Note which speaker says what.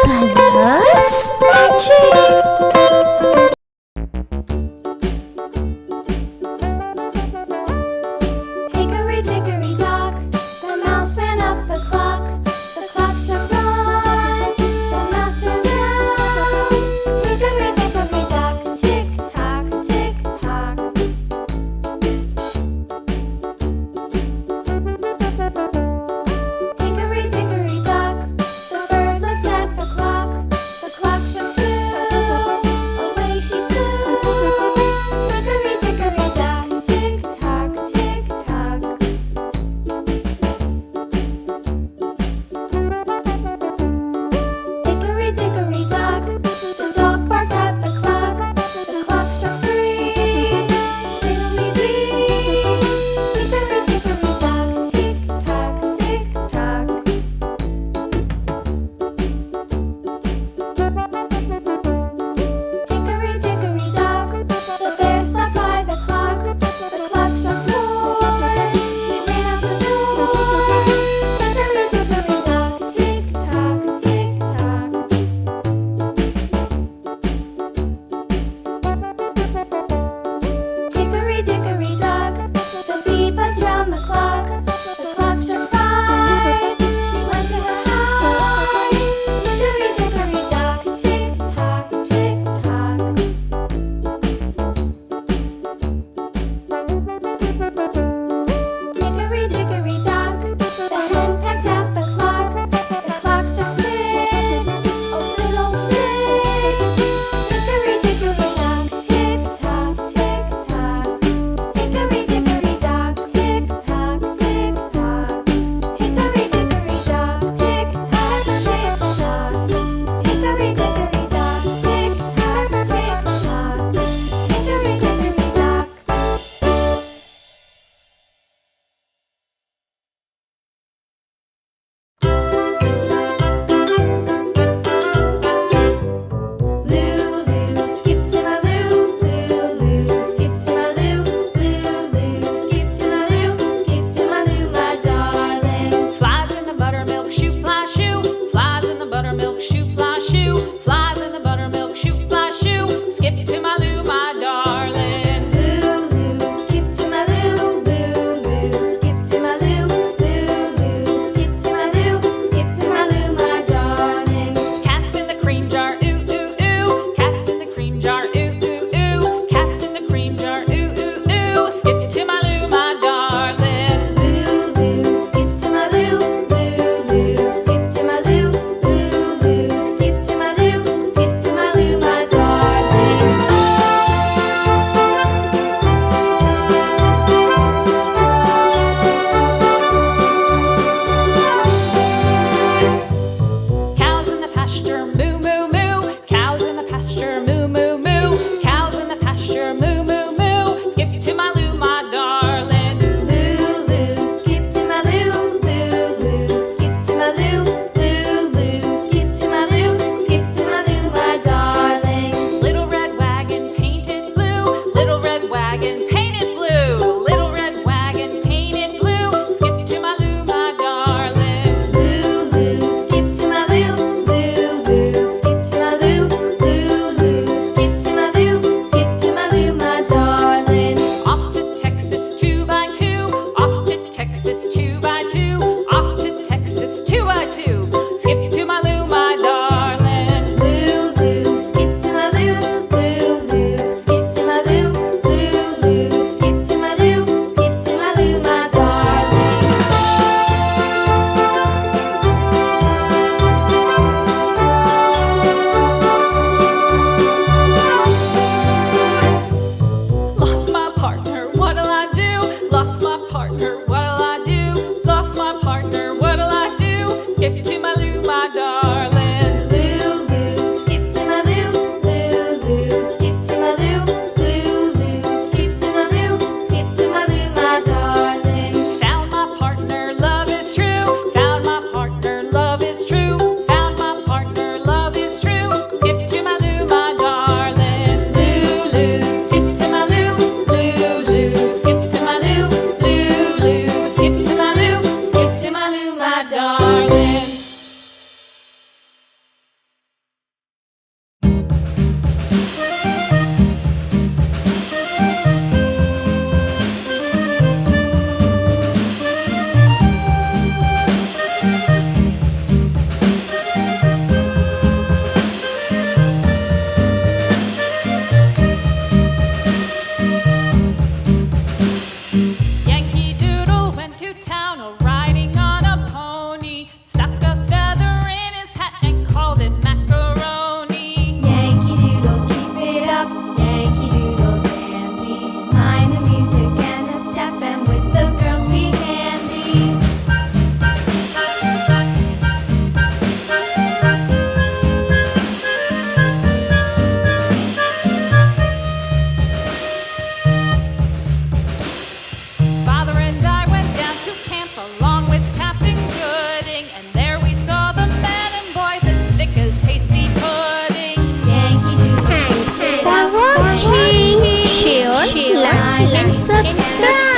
Speaker 1: Colors Magic!
Speaker 2: Hickory dickory dock, the mouse ran up the clock. The clock struck one, the mouse ran down. Hickory dickory dock, tick tock, tick tock. Hickory dickory dock, the bird looked at the clock. The clock struck two, away she flew. Hickory dickory dock, tick tock, tick tock. Hickory dickory dock, the dog barked at the clock. The clock struck three, fiddly-dee. Hickory dickory dock, tick tock, tick tock. Hickory dickory dock, the bear sat by the clock. The clock struck four, he ran out the door. Hickory dickory dock, tick tock, tick tock. Hickory dickory dock, the bee buzzed round the clock. The clock struck five, she went to her hive. Hickory dickory dock, tick tock, tick tock. Hickory dickory dock, the hen pecked at the clock. The clock struck six, oh fiddlesticks. Hickory dickory dock, tick tock, tick tock. Hickory dickory dock, tick tock, tick tock. Hickory dickory dock, tick tock, tick tock. Hickory dickory dock, tick tock, tick tock. Hickory dickory dock. Lulu, skip to my loo, Lulu, skip to my loo, Lulu, skip to my loo, skip to my loo, my darling.
Speaker 3: Flies in the buttermilk shoe, fly shoe. Flies in the buttermilk shoe, fly shoe. Flies in the buttermilk shoe, fly shoe. Skip to my loo, my darling.
Speaker 2: Lulu, skip to my loo, Lulu, skip to my loo, Lulu, skip to my loo, skip to my loo, my darling.
Speaker 3: Cats in the cream jar, ooh ooh ooh. Cats in the cream jar, ooh ooh ooh. Cats in the cream jar, ooh ooh ooh. Skip to my loo, my darling.
Speaker 2: Lulu, skip to my loo, Lulu, skip to my loo, Lulu, skip to my loo, skip to my loo, my darling.
Speaker 3: Cows in the pasture, moo moo moo. Cows in the pasture, moo moo moo. Cows in the pasture, moo moo moo. Skip to my loo, my darling.
Speaker 2: Lulu, skip to my loo, Lulu, skip to my loo, Lulu, skip to my loo, skip to my loo, my darling.
Speaker 3: Little red wagon painted blue. Little red wagon painted blue. Little red wagon painted blue. Skip to my loo, my darling.
Speaker 2: Lulu, skip to my loo, Lulu,
Speaker 1: subscribe.